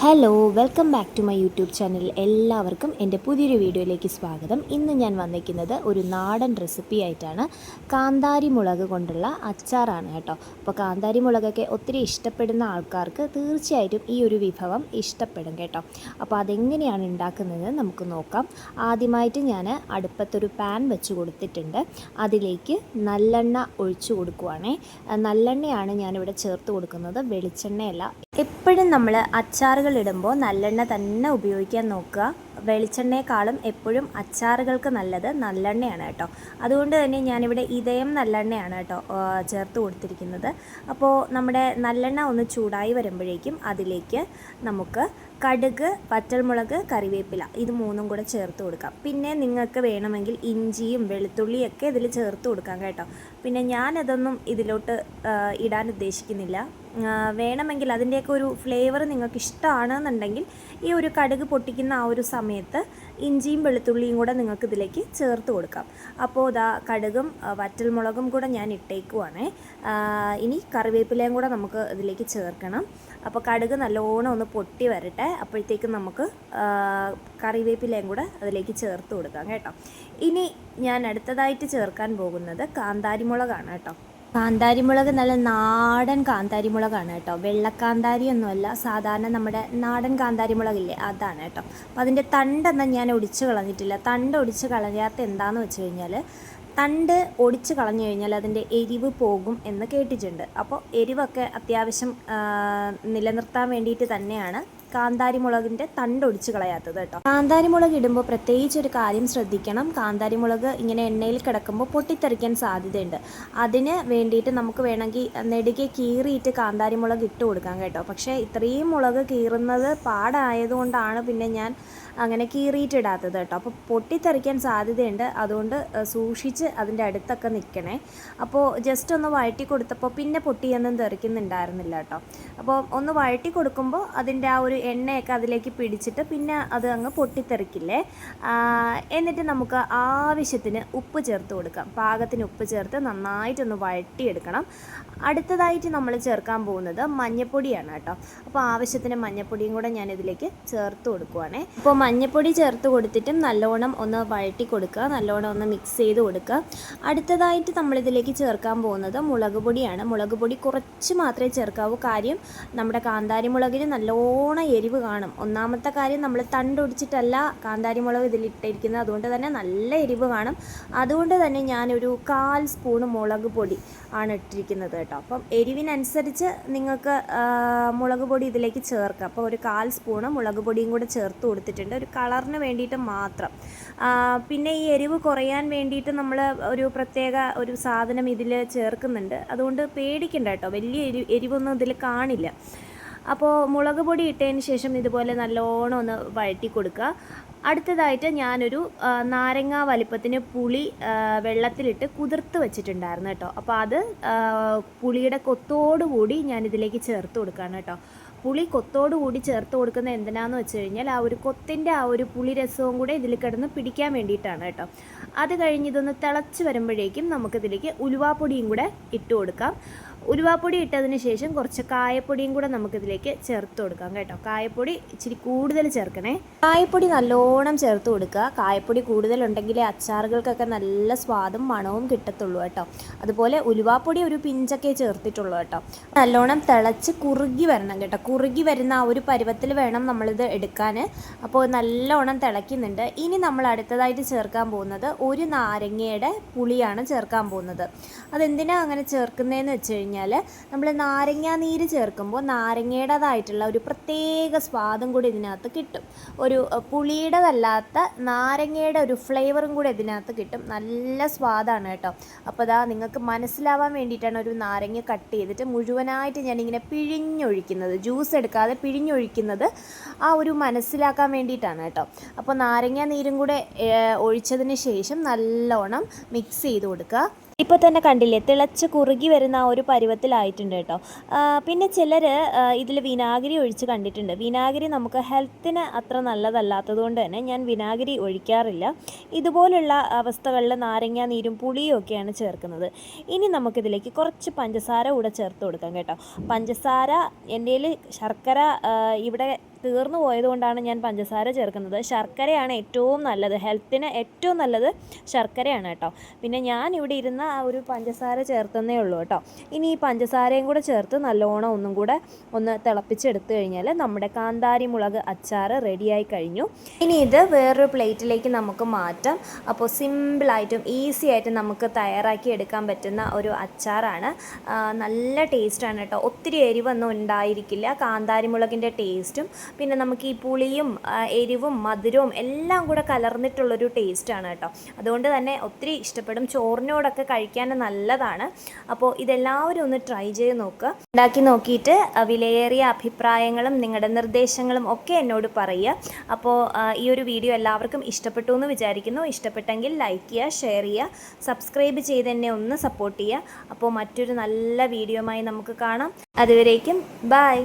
Hello welcome back to my YouTube channel. എല്ലാവർക്കും എൻ്റെ പുതിയൊരു വീഡിയോയിലേക്ക് സ്വാഗതം. ഇന്ന് ഞാൻ വന്നിരിക്കുന്നത് ഒരു നാടൻ റെസിപ്പി ആയിട്ടാണ്. കാന്താരി മുളക് കൊണ്ടുള്ള അച്ചാറാണ് കേട്ടോ. അപ്പോൾ കാന്താരി മുളകൊക്കെ ഒത്തിരി ഇഷ്ടപ്പെടുന്ന ആൾക്കാർക്ക് തീർച്ചയായിട്ടും ഈ ഒരു വിഭവം ഇഷ്ടപ്പെടും കേട്ടോ. അപ്പോൾ അതെങ്ങനെയാണ് ഉണ്ടാക്കുന്നത് നമുക്ക് നോക്കാം. ആദ്യമായിട്ട് ഞാൻ അടുപ്പത്തൊരു പാൻ വെച്ച് കൊടുത്തിട്ടുണ്ട്. അതിലേക്ക് നല്ലെണ്ണ ഒഴിച്ചു കൊടുക്കുവാണേ. നല്ലെണ്ണയാണ് ഞാനിവിടെ ചേർത്ത് കൊടുക്കുന്നത്, വെളിച്ചെണ്ണയല്ല. എപ്പോഴും നമ്മൾ അച്ചാറുകൾ ഇടുമ്പോൾ നല്ലെണ്ണ തന്നെ ഉപയോഗിക്കാൻ നോക്കുക. വെളിച്ചെണ്ണയെക്കാളും എപ്പോഴും അച്ചാറുകൾക്ക് നല്ലത് നല്ലെണ്ണയാണ് കേട്ടോ. അതുകൊണ്ട് തന്നെ ഞാനിവിടെ ഇതയം നല്ലെണ്ണയാണ് കേട്ടോ ചേർത്ത് കൊടുത്തിരിക്കുന്നത്. അപ്പോൾ നമ്മുടെ നല്ലെണ്ണ ഒന്ന് ചൂടായി വരുമ്പോഴേക്കും അതിലേക്ക് നമുക്ക് കടുക്, വറ്റൽമുളക്, കറിവേപ്പില ഇത് മൂന്നും കൂടെ ചേർത്ത് കൊടുക്കാം. പിന്നെ നിങ്ങൾക്ക് വേണമെങ്കിൽ ഇഞ്ചിയും വെളുത്തുള്ളിയൊക്കെ ഇതിൽ ചേർത്ത് കൊടുക്കാം കേട്ടോ. പിന്നെ ഞാനതൊന്നും ഇതിലോട്ട് ഇടാൻ ഉദ്ദേശിക്കുന്നില്ല. വേണമെങ്കിൽ അതിൻ്റെയൊക്കെ ഒരു ഫ്ലേവർ നിങ്ങൾക്ക് ഇഷ്ടമാണെന്നുണ്ടെങ്കിൽ ഈ ഒരു കടുക് പൊട്ടിക്കുന്ന ആ ഒരു സമയത്ത് ഇഞ്ചിയും വെളുത്തുള്ളിയും കൂടെ നിങ്ങൾക്ക് ഇതിലേക്ക് ചേർത്ത് കൊടുക്കാം. അപ്പോൾ ഇതാ കടുകും വറ്റൽമുളകും കൂടെ ഞാൻ ഇട്ടേക്കുവാണേ. ഇനി കറിവേപ്പിലയും കൂടെ നമുക്ക് ഇതിലേക്ക് ചേർക്കണം. അപ്പോൾ കടുക് നല്ലോണം ഒന്ന് പൊട്ടി വരട്ടെ. അപ്പോഴത്തേക്കും നമുക്ക് കറിവേപ്പിലയും കൂടെ അതിലേക്ക് ചേർത്ത് കൊടുക്കാം കേട്ടോ. ഇനി ഞാൻ അടുത്തതായിട്ട് ചേർക്കാൻ പോകുന്നത് കാന്താരിമുളകാണ് കേട്ടോ. കാന്താരിമുളക് നല്ല നാടൻ കാന്താരിമുളകാണ് കേട്ടോ. വെള്ളക്കാന്താരി ഒന്നുമല്ല, സാധാരണ നമ്മുടെ നാടൻ കാന്താരിമുളകില്ലേ അതാണ് കേട്ടോ. അപ്പം അതിൻ്റെ തണ്ടൊന്നും ഞാൻ ഒടിച്ച് കളഞ്ഞിട്ടില്ല. തണ്ട് ഒടിച്ച് കളയാത്ത എന്താണെന്ന് വെച്ച് കഴിഞ്ഞാൽ, തണ്ട് ഒടിച്ച് കളഞ്ഞു കഴിഞ്ഞാൽ അതിൻ്റെ എരിവ് പോകും എന്ന് കേട്ടിട്ടുണ്ട്. അപ്പോൾ എരിവൊക്കെ അത്യാവശ്യം നിലനിർത്താൻ വേണ്ടിയിട്ട് തന്നെയാണ് കാന്താരി മുളകിൻ്റെ തണ്ടൊടിച്ച് കളയാത്തത് കേട്ടോ. കാന്താരി മുളക് ഇടുമ്പോൾ പ്രത്യേകിച്ച് ഒരു കാര്യം ശ്രദ്ധിക്കണം. കാന്താരി മുളക് ഇങ്ങനെ എണ്ണയിൽ കിടക്കുമ്പോൾ പൊട്ടിത്തെറിക്കാൻ സാധ്യതയുണ്ട്. അതിന് വേണ്ടിയിട്ട് നമുക്ക് വേണമെങ്കിൽ നെടുകെ കീറിയിട്ട് കാന്താരി മുളക് ഇട്ട് കൊടുക്കാം കേട്ടോ. പക്ഷേ ഇത്രയും മുളക് കീറുന്നത് പാടായതുകൊണ്ടാണ് പിന്നെ ഞാൻ അങ്ങനെ കീറിയിട്ടിടാത്തത് കേട്ടോ. അപ്പോൾ പൊട്ടിത്തെറിക്കാൻ സാധ്യതയുണ്ട്. അതുകൊണ്ട് സൂക്ഷിച്ച് അതിൻ്റെ അടുത്തൊക്കെ നിൽക്കണേ. അപ്പോൾ ജസ്റ്റ് ഒന്ന് വഴറ്റി കൊടുത്തപ്പോൾ പിന്നെ പൊട്ടിയൊന്നും തെറിക്കുന്നുണ്ടായിരുന്നില്ല കേട്ടോ. അപ്പോൾ ഒന്ന് വഴറ്റി കൊടുക്കുമ്പോൾ അതിൻ്റെ ആ ഒരു എണ്ണയൊക്കെ അതിലേക്ക് പിടിച്ചിട്ട് പിന്നെ അത് അങ്ങ് പൊട്ടിത്തെറിക്കില്ലേ. എന്നിട്ട് നമുക്ക് ആവശ്യത്തിന് ഉപ്പ് ചേർത്ത് കൊടുക്കാം. പാകത്തിന് ഉപ്പ് ചേർത്ത് നന്നായിട്ടൊന്ന് വഴറ്റിയെടുക്കണം. അടുത്തതായിട്ട് നമ്മൾ ചേർക്കാൻ പോകുന്നത് മഞ്ഞൾപ്പൊടിയാണ് കേട്ടോ. അപ്പോൾ ആവശ്യത്തിന് മഞ്ഞൾപ്പൊടിയും കൂടെ ഞാൻ ഇതിലേക്ക് ചേർത്ത് കൊടുക്കുവാണേ. അപ്പോൾ മഞ്ഞൾപ്പൊടി ചേർത്ത് കൊടുത്തിട്ടും നല്ലോണം ഒന്ന് വഴറ്റി കൊടുക്കുക, നല്ലോണം ഒന്ന് മിക്സ് ചെയ്ത് കൊടുക്കുക. അടുത്തതായിട്ട് നമ്മളിതിലേക്ക് ചേർക്കാൻ പോകുന്നത് മുളക് പൊടിയാണ്. മുളക് പൊടി കുറച്ച് മാത്രമേ ചേർക്കാവൂ. കാര്യം നമ്മുടെ കാന്താരി മുളകിന് നല്ലോണം എരിവ് കാണും. ഒന്നാമത്തെ കാര്യം, നമ്മൾ തണ്ടൊടിച്ചിട്ടല്ല കാന്താരി മുളക് ഇതിലിട്ടിരിക്കുന്നത്, അതുകൊണ്ട് തന്നെ നല്ല എരിവ് കാണും. അതുകൊണ്ട് തന്നെ ഞാനൊരു 1/4 സ്പൂണ് മുളക് പൊടി ആണ് ഇട്ടിരിക്കുന്നത് കേട്ടോ. അപ്പം എരിവിനനുസരിച്ച് നിങ്ങൾക്ക് മുളക് പൊടി ഇതിലേക്ക് ചേർക്കാം. അപ്പോൾ ഒരു 1/4 സ്പൂണ് മുളക് പൊടിയും കൂടെ ചേർത്ത് കൊടുത്തിട്ടുണ്ട്, ഒരു കളറിന് വേണ്ടിയിട്ട് മാത്രം. പിന്നെ ഈ എരിവ് കുറയാൻ വേണ്ടിയിട്ട് നമ്മൾ ഒരു പ്രത്യേക ഒരു സാധനം ഇതിൽ ചേർക്കുന്നുണ്ട്. അതുകൊണ്ട് പേടിക്കണ്ട കേട്ടോ, വലിയ എരിവൊന്നും ഇതിൽ കാണില്ല. അപ്പോൾ മുളക് പൊടി ഇട്ടതിന് ശേഷം ഇതുപോലെ നല്ലോണം ഒന്ന് വഴറ്റി കൊടുക്കുക. അടുത്തതായിട്ട് ഞാനൊരു നാരങ്ങ വലിപ്പത്തിന് പുളി വെള്ളത്തിലിട്ട് കുതിർത്ത് വെച്ചിട്ടുണ്ടായിരുന്നു കേട്ടോ. അപ്പോൾ അത് പുളിയുടെ കൊത്തോടുകൂടി ഞാനിതിലേക്ക് ചേർത്ത് കൊടുക്കുകയാണ് കേട്ടോ. പുളി കൊത്തോടുകൂടി ചേർത്ത് കൊടുക്കുന്നത് എന്തിനാണെന്ന് വെച്ച് കഴിഞ്ഞാൽ ആ ഒരു കൊത്തിൻ്റെ ആ ഒരു പുളി രസവും കൂടെ ഇതിൽ കിടന്ന് പിടിക്കാൻ വേണ്ടിയിട്ടാണ് കേട്ടോ. അത് കഴിഞ്ഞ് ഇതൊന്ന് തിളച്ച് വരുമ്പോഴേക്കും നമുക്കിതിലേക്ക് ഉലുവാപ്പൊടിയും കൂടെ ഇട്ട് കൊടുക്കാം. ഉലുവാപ്പൊടി ഇട്ടതിന് ശേഷം കുറച്ച് കായപ്പൊടിയും കൂടെ നമുക്കിതിലേക്ക് ചേർത്ത് കൊടുക്കാം കേട്ടോ. കായപ്പൊടി ഇച്ചിരി കൂടുതൽ ചേർക്കണേ. കായപ്പൊടി നല്ലോണം ചേർത്ത് കൊടുക്കുക. കായപ്പൊടി കൂടുതലുണ്ടെങ്കിലേ അച്ചാറുകൾക്കൊക്കെ നല്ല സ്വാദും മണവും കിട്ടത്തുള്ളൂ കേട്ടോ. അതുപോലെ ഉലുവാപ്പൊടി ഒരു പിഞ്ചൊക്കെ ചേർത്തിട്ടുള്ളൂ കേട്ടോ. നല്ലോണം തിളച്ച് കുറുകി വരണം കേട്ടോ. കുറുകി വരുന്ന ആ ഒരു പരുവത്തിൽ വേണം നമ്മളിത് എടുക്കാൻ. അപ്പോൾ നല്ലോണം തിളയ്ക്കുന്നുണ്ട്. ഇനി നമ്മൾ അടുത്തതായിട്ട് ചേർക്കാൻ പോകുന്നത് ഒരു നാരങ്ങയുടെ പുളിയാണ് ചേർക്കാൻ പോകുന്നത്. അതെന്തിനാണ് അങ്ങനെ ചേർക്കുന്നതെന്ന് വെച്ച് കഴിഞ്ഞാൽ, നമ്മൾ നാരങ്ങ നീര് ചേർക്കുമ്പോൾ നാരങ്ങയുടേതായിട്ടുള്ള ഒരു പ്രത്യേക സ്വാദും കൂടി ഇതിനകത്ത് കിട്ടും. ഒരു പുളിയുടേതല്ലാത്ത നാരങ്ങയുടെ ഒരു ഫ്ലേവറും കൂടി ഇതിനകത്ത് കിട്ടും. നല്ല സ്വാദാണ് കേട്ടോ. അപ്പോൾ അതാ നിങ്ങൾക്ക് മനസ്സിലാവാൻ വേണ്ടിയിട്ടാണ് ഒരു നാരങ്ങ കട്ട് ചെയ്തിട്ട് മുഴുവനായിട്ട് ഞാനിങ്ങനെ പിഴിഞ്ഞൊഴിക്കുന്നത്. ജ്യൂസ് എടുക്കാതെ പിഴിഞ്ഞൊഴിക്കുന്നത് ആ ഒരു മനസ്സിലാക്കാൻ വേണ്ടിയിട്ടാണ് കേട്ടോ. അപ്പോൾ നാരങ്ങ നീരും കൂടെ ഒഴിച്ചതിന് ശേഷം നല്ലോണം മിക്സ് ചെയ്ത് കൊടുക്കുക. ഇപ്പോൾ തന്നെ കണ്ടില്ലേ, തിളച്ച് കുറുകി വരുന്ന ആ ഒരു പരുവത്തിലായിട്ടുണ്ട് കേട്ടോ. പിന്നെ ചിലർ ഇതിൽ വിനാഗിരി ഒഴിച്ച് കണ്ടിട്ടുണ്ട്. വിനാഗിരി നമുക്ക് ഹെൽത്തിന് അത്ര നല്ലതല്ലാത്തത് കൊണ്ട് തന്നെ ഞാൻ വിനാഗിരി ഒഴിക്കാറില്ല. ഇതുപോലുള്ള അവസ്ഥകളിൽ നാരങ്ങ നീരും പുളിയും ഒക്കെയാണ് ചേർക്കുന്നത്. ഇനി നമുക്കിതിലേക്ക് കുറച്ച് പഞ്ചസാര കൂടെ ചേർത്ത് കൊടുക്കാം കേട്ടോ. പഞ്ചസാര എൻ്റെ കയ്യിൽ ശർക്കര ഇവിടെ തീർന്നു പോയതുകൊണ്ടാണ് ഞാൻ പഞ്ചസാര ചേർക്കുന്നത്. ശർക്കരയാണ് ഏറ്റവും നല്ലത്, ഹെൽത്തിന് ഏറ്റവും നല്ലത് ശർക്കരയാണ് കേട്ടോ. പിന്നെ ഞാൻ ഇവിടെ ഇരുന്ന ആ ഒരു പഞ്ചസാര ചേർത്തന്നേ ഉള്ളൂ കേട്ടോ. ഇനി ഈ പഞ്ചസാരയും കൂടെ ചേർത്ത് നല്ലോണം ഒന്നും കൂടെ ഒന്ന് തിളപ്പിച്ചെടുത്ത് കഴിഞ്ഞാൽ നമ്മുടെ കാന്താരി മുളക് അച്ചാർ റെഡിയായി കഴിഞ്ഞു. ഇനി ഇത് വേറൊരു പ്ലേറ്റിലേക്ക് നമുക്ക് മാറ്റാം. അപ്പോൾ സിമ്പിളായിട്ടും ഈസി ആയിട്ടും നമുക്ക് തയ്യാറാക്കി എടുക്കാൻ പറ്റുന്ന ഒരു അച്ചാറാണ്. നല്ല ടേസ്റ്റാണ് കേട്ടോ. ഒത്തിരി എരിവൊന്നും ഉണ്ടായിരിക്കില്ല. കാന്താരി മുളകിൻ്റെ ടേസ്റ്റും പിന്നെ നമുക്ക് ഈ പുളിയും എരിവും മധുരവും എല്ലാം കൂടെ കലർന്നിട്ടുള്ളൊരു ടേസ്റ്റാണ് കേട്ടോ. അതുകൊണ്ട് തന്നെ ഒത്തിരി ഇഷ്ടപ്പെടും. ചോറിനോടൊക്കെ കഴിക്കാൻ നല്ലതാണ്. അപ്പോൾ ഇതെല്ലാവരും ഒന്ന് ട്രൈ ചെയ്ത് നോക്കുക. ഉണ്ടാക്കി നോക്കിയിട്ട് വിലയേറിയ അഭിപ്രായങ്ങളും നിങ്ങളുടെ നിർദ്ദേശങ്ങളും ഒക്കെ എന്നോട് പറയുക. അപ്പോൾ ഈ ഒരു വീഡിയോ എല്ലാവർക്കും ഇഷ്ടപ്പെട്ടു എന്ന് വിചാരിക്കുന്നു. ഇഷ്ടപ്പെട്ടെങ്കിൽ ലൈക്ക് ചെയ്യുക, ഷെയർ ചെയ്യുക, സബ്സ്ക്രൈബ് ചെയ്ത് എന്നെ ഒന്ന് സപ്പോർട്ട് ചെയ്യുക. അപ്പോൾ മറ്റൊരു നല്ല വീഡിയോയുമായി നമുക്ക് കാണാം. അതുവരേക്കും ബൈ.